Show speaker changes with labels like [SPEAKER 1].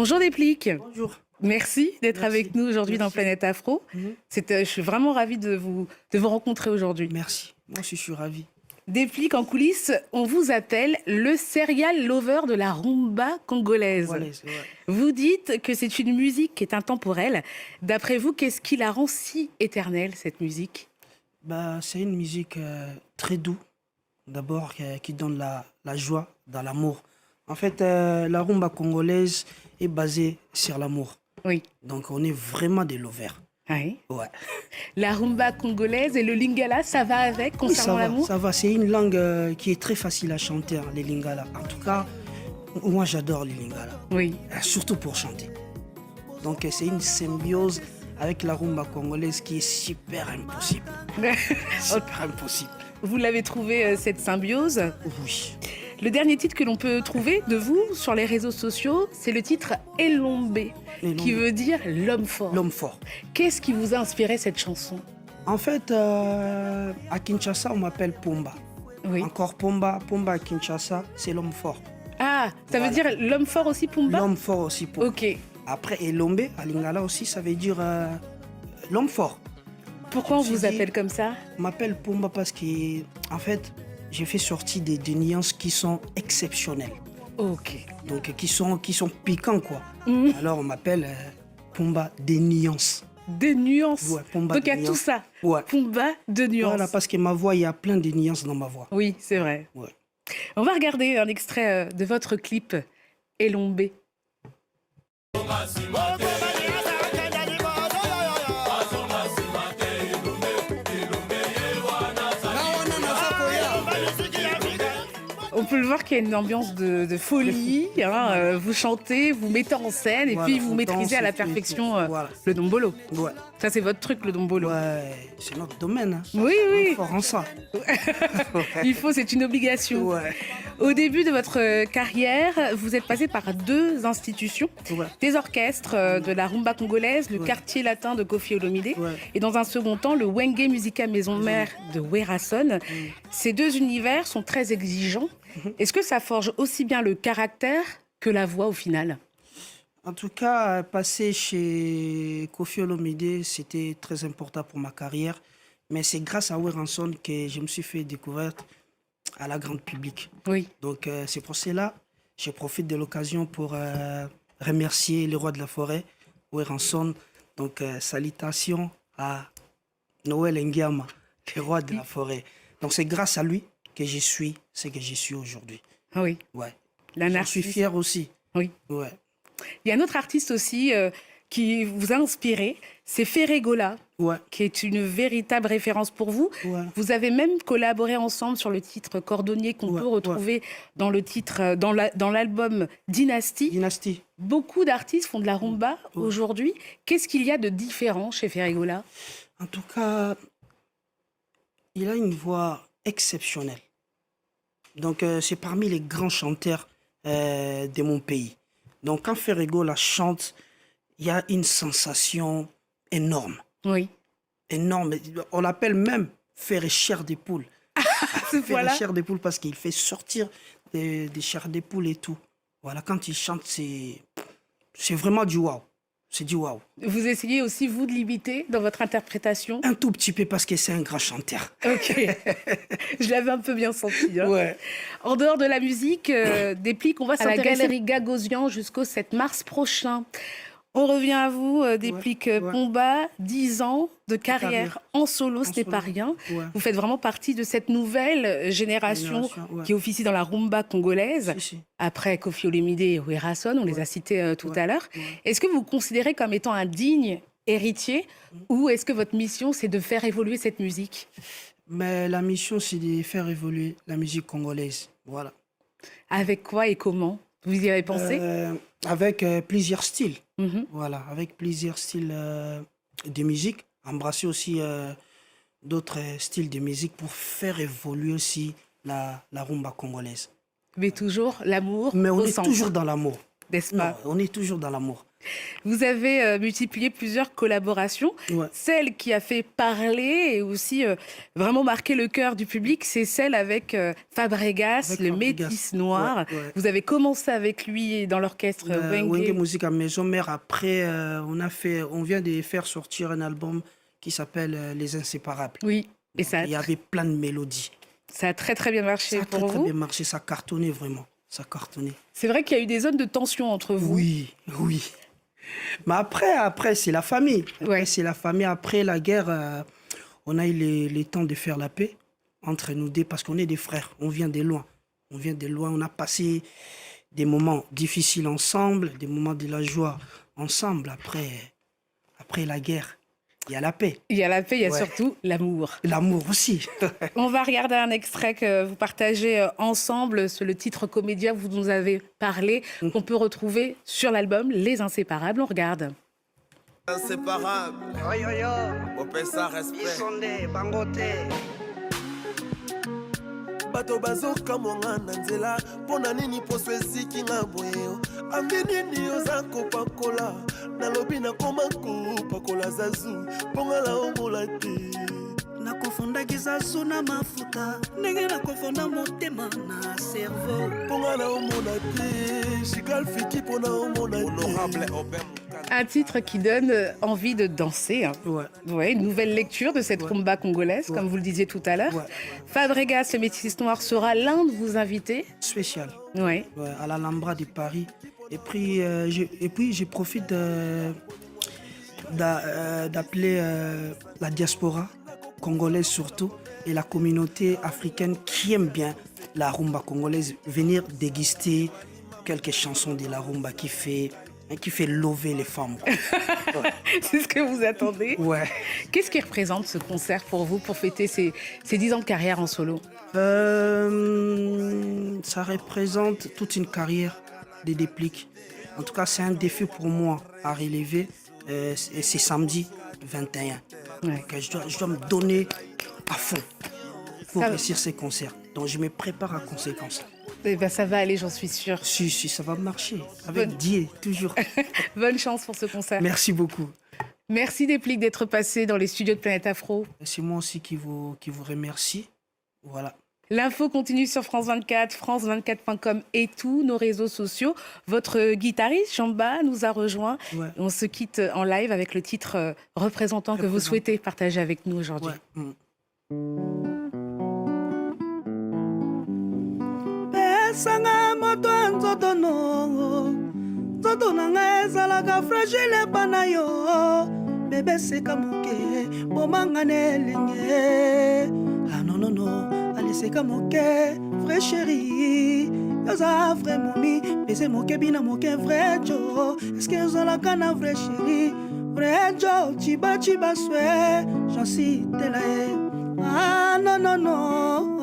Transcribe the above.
[SPEAKER 1] Bonjour Déplique.
[SPEAKER 2] Bonjour.
[SPEAKER 1] Merci d'être avec nous aujourd'hui dans Planète Afro. Je suis vraiment ravie de vous rencontrer aujourd'hui.
[SPEAKER 2] Merci. Moi aussi, je suis ravi.
[SPEAKER 1] Déplique en coulisses, on vous appelle le serial lover de la rumba congolaise.
[SPEAKER 2] Voilà,
[SPEAKER 1] Vous dites que c'est une musique qui est intemporelle. D'après vous, qu'est-ce qui la rend si éternelle, cette musique?
[SPEAKER 2] C'est une musique très douce, d'abord, qui donne la joie dans l'amour. En fait, la rumba congolaise est basée sur l'amour.
[SPEAKER 1] Oui.
[SPEAKER 2] Donc, on est vraiment des lovers.
[SPEAKER 1] Oui.
[SPEAKER 2] Ouais.
[SPEAKER 1] La rumba congolaise et le lingala, ça va avec concernant l'amour?
[SPEAKER 2] Ça va. C'est une langue qui est très facile à chanter, hein, les lingala. En tout cas, moi, j'adore les lingala.
[SPEAKER 1] Oui.
[SPEAKER 2] Surtout pour chanter. Donc, c'est une symbiose avec la rumba congolaise qui est super impossible. Super impossible.
[SPEAKER 1] Vous l'avez trouvé, cette symbiose?
[SPEAKER 2] Oui.
[SPEAKER 1] Le dernier titre que l'on peut trouver de vous sur les réseaux sociaux, c'est le titre Elombe, qui veut dire l'homme fort.
[SPEAKER 2] L'homme fort.
[SPEAKER 1] Qu'est-ce qui vous a inspiré cette chanson?
[SPEAKER 2] En fait, à Kinshasa, on m'appelle Pumba.
[SPEAKER 1] Oui.
[SPEAKER 2] Encore Pumba. Pumba à Kinshasa, c'est l'homme fort.
[SPEAKER 1] Ah, ça veut dire l'homme fort aussi, Pumba?
[SPEAKER 2] L'homme fort aussi, Pumba.
[SPEAKER 1] Ok.
[SPEAKER 2] Après, Elombe, à Lingala aussi, ça veut dire l'homme fort.
[SPEAKER 1] Pourquoi on vous appelle comme ça?
[SPEAKER 2] On m'appelle Pumba parce que, en fait, j'ai fait sortir des nuances qui sont exceptionnelles.
[SPEAKER 1] Ok.
[SPEAKER 2] Donc, qui sont piquants, quoi. Alors, on m'appelle Pumba des nuances.
[SPEAKER 1] Des nuances.
[SPEAKER 2] Ouais, Pumba
[SPEAKER 1] donc, il y a
[SPEAKER 2] nuances.
[SPEAKER 1] tout ça.
[SPEAKER 2] Ouais.
[SPEAKER 1] Pumba de nuances.
[SPEAKER 2] Voilà, parce que ma voix, il y a plein de nuances dans ma voix.
[SPEAKER 1] Oui, c'est vrai.
[SPEAKER 2] Ouais.
[SPEAKER 1] On va regarder un extrait de votre clip Elombe. On peut le voir qu'il y a une ambiance de folie. Hein, vous chantez, vous mettez en scène et puis vous maîtrisez à la perfection le dombolo.
[SPEAKER 2] Ouais.
[SPEAKER 1] Ça, c'est votre truc, le dombolo.
[SPEAKER 2] Ouais, c'est notre domaine. Hein.
[SPEAKER 1] Oui, oui.
[SPEAKER 2] On est fort en ça.
[SPEAKER 1] Il faut, c'est une obligation.
[SPEAKER 2] Ouais.
[SPEAKER 1] Au début de votre carrière, vous êtes passé par deux institutions, des orchestres de la rumba congolaise, le quartier latin de Koffi Olomide, et dans un second temps, le Wenge Musica Maison Mère de Werason. Ces deux univers sont très exigeants. Est-ce que ça forge aussi bien le caractère que la voix au final?
[SPEAKER 2] En tout cas, passer chez Koffi Olomide, c'était très important pour ma carrière. Mais c'est grâce à Werason que je me suis fait découvrir à la grande public.
[SPEAKER 1] Oui.
[SPEAKER 2] Donc, c'est pour cela je profite de l'occasion pour remercier le roi de la forêt, Werason. Donc, salutations à Noël Nguema, le roi de la forêt. Donc, c'est grâce à lui que je suis ce que je suis aujourd'hui.
[SPEAKER 1] Oui.
[SPEAKER 2] Ouais.
[SPEAKER 1] Je
[SPEAKER 2] suis fier aussi.
[SPEAKER 1] Oui.
[SPEAKER 2] Ouais.
[SPEAKER 1] Il y a un autre artiste aussi qui vous a inspiré, c'est Ferregola, qui est une véritable référence pour vous.
[SPEAKER 2] Ouais.
[SPEAKER 1] Vous avez même collaboré ensemble sur le titre Cordonnier qu'on peut retrouver dans le titre, dans l'album Dynastie.
[SPEAKER 2] Dynastie.
[SPEAKER 1] Beaucoup d'artistes font de la rumba aujourd'hui. Qu'est-ce qu'il y a de différent chez Ferregola?
[SPEAKER 2] En tout cas, il a une voix exceptionnelle. Donc, c'est parmi les grands chanteurs de mon pays. Donc, quand Ferregola chante, il y a une sensation énorme.
[SPEAKER 1] Oui.
[SPEAKER 2] Énorme. On l'appelle même faire chair des poules. Faire chair des poules parce qu'il fait sortir des chairs des poules et tout. Voilà, quand il chante, c'est vraiment du waouh. C'est du waouh.
[SPEAKER 1] Vous essayez aussi, vous, de l'imiter dans votre interprétation?
[SPEAKER 2] Un tout petit peu parce que c'est un grand chanteur.
[SPEAKER 1] Ok. Je l'avais un peu bien senti. Hein.
[SPEAKER 2] Ouais.
[SPEAKER 1] En dehors de la musique, Déplique, on va à la galerie Gagosian jusqu'au 7 mars prochain. On revient à vous, Déplique Pumba, 10 ans de carrière en solo, ce n'est pas rien. Ouais. Vous faites vraiment partie de cette nouvelle génération qui officie dans la rumba congolaise. Après Koffi Olomide et Werason, on les a cités tout à l'heure. Est-ce que vous vous considérez comme étant un digne héritier ou est-ce que votre mission, c'est de faire évoluer cette musique?
[SPEAKER 2] Mais la mission, c'est de faire évoluer la musique congolaise. Voilà.
[SPEAKER 1] Avec quoi et comment? Vous y avez pensé?
[SPEAKER 2] Avec plusieurs styles. Voilà, avec plusieurs styles de musique. Embrasser aussi d'autres styles de musique pour faire évoluer aussi la rumba congolaise.
[SPEAKER 1] Mais toujours l'amour.
[SPEAKER 2] Mais on est toujours dans l'amour.
[SPEAKER 1] n'est-ce pas?
[SPEAKER 2] Non, on est toujours dans l'amour.
[SPEAKER 1] Vous avez multiplié plusieurs collaborations.
[SPEAKER 2] Ouais.
[SPEAKER 1] Celle qui a fait parler et aussi vraiment marqué le cœur du public, c'est celle avec Fabregas, le Métis Noir.
[SPEAKER 2] Ouais, ouais.
[SPEAKER 1] Vous avez commencé avec lui dans l'orchestre
[SPEAKER 2] Wenge Musique à Maison Mère. Après, on vient de faire sortir un album qui s'appelle Les Inséparables.
[SPEAKER 1] Oui, et
[SPEAKER 2] il y avait plein de mélodies.
[SPEAKER 1] Ça a très très bien marché pour vous.
[SPEAKER 2] Ça a très bien marché, ça cartonnait vraiment. Ça cartonnait.
[SPEAKER 1] C'est vrai qu'il y a eu des zones de tension entre vous.
[SPEAKER 2] Oui, oui. Mais après c'est la famille.
[SPEAKER 1] Ouais.
[SPEAKER 2] C'est la famille. Après la guerre, on a eu les temps de faire la paix entre nous deux parce qu'on est des frères. On vient de loin. On a passé des moments difficiles ensemble, des moments de la joie ensemble. Après la guerre, il y a la paix.
[SPEAKER 1] Il y a la paix, il y a surtout l'amour.
[SPEAKER 2] L'amour aussi.
[SPEAKER 1] On va regarder un extrait que vous partagez ensemble, c'est le titre Comédia, vous nous avez parlé, qu'on peut retrouver sur l'album Les Inséparables. On regarde.
[SPEAKER 3] Inséparables. Opesa respect. Bato bazoka mwanga na nzela pona nini poso eziki nga boyeo ambi nini oza kopakola nalobi nakoma kopakola zazu mponga la omola te
[SPEAKER 4] nakofondaki zazu na mafuta ndenge nakofonda motema na cerveau
[SPEAKER 3] mponga la omona te shikal fiki mpona omona te.
[SPEAKER 1] Un titre qui donne envie de danser. Hein. Ouais, une nouvelle lecture de cette rumba congolaise, comme vous le disiez tout à l'heure. Fabregas, le Métis Noir, sera l'un de vos invités.
[SPEAKER 2] Spécial.
[SPEAKER 1] Ouais.
[SPEAKER 2] À l'Alhambra de Paris. Et puis, je profite d'appeler la diaspora congolaise surtout et la communauté africaine qui aime bien la rumba congolaise venir déguster quelques chansons de la rumba qui fait lever les femmes.
[SPEAKER 1] Ouais. C'est ce que vous attendez.
[SPEAKER 2] Ouais.
[SPEAKER 1] Qu'est-ce qui représente ce concert pour vous, pour fêter ces 10 ans de carrière en solo?
[SPEAKER 2] Ça représente toute une carrière de Déplique. En tout cas, c'est un défi pour moi à relever. Et c'est samedi 21.
[SPEAKER 1] Ouais.
[SPEAKER 2] Donc, je dois me donner à fond pour réussir ces concerts. Donc je me prépare à conséquence.
[SPEAKER 1] Eh ben, ça va aller, j'en suis sûre.
[SPEAKER 2] Si, ça va marcher. Avec Dieu, toujours.
[SPEAKER 1] Bonne chance pour ce concert.
[SPEAKER 2] Merci beaucoup.
[SPEAKER 1] Merci Déplique d'être passé dans les studios de Planète Afro.
[SPEAKER 2] C'est moi aussi qui vous remercie. Voilà.
[SPEAKER 1] L'info continue sur France 24, france24.com et tous nos réseaux sociaux. Votre guitariste, Jamba, nous a rejoint. Ouais. On se quitte en live avec le titre représentant que vous souhaitez partager avec nous aujourd'hui. Ouais.
[SPEAKER 4] Sanga moto nzoto no nzoto nanga ezalaka fragile pana yo bebe seka moke bomanga nelenge ah non non non allez seka moke vrai chéri yoza vrai momi bese moke bina moke vrai jo est-ce que ezalaka na vrai chéri vrai jo chiba swe j'en cite la ah non non non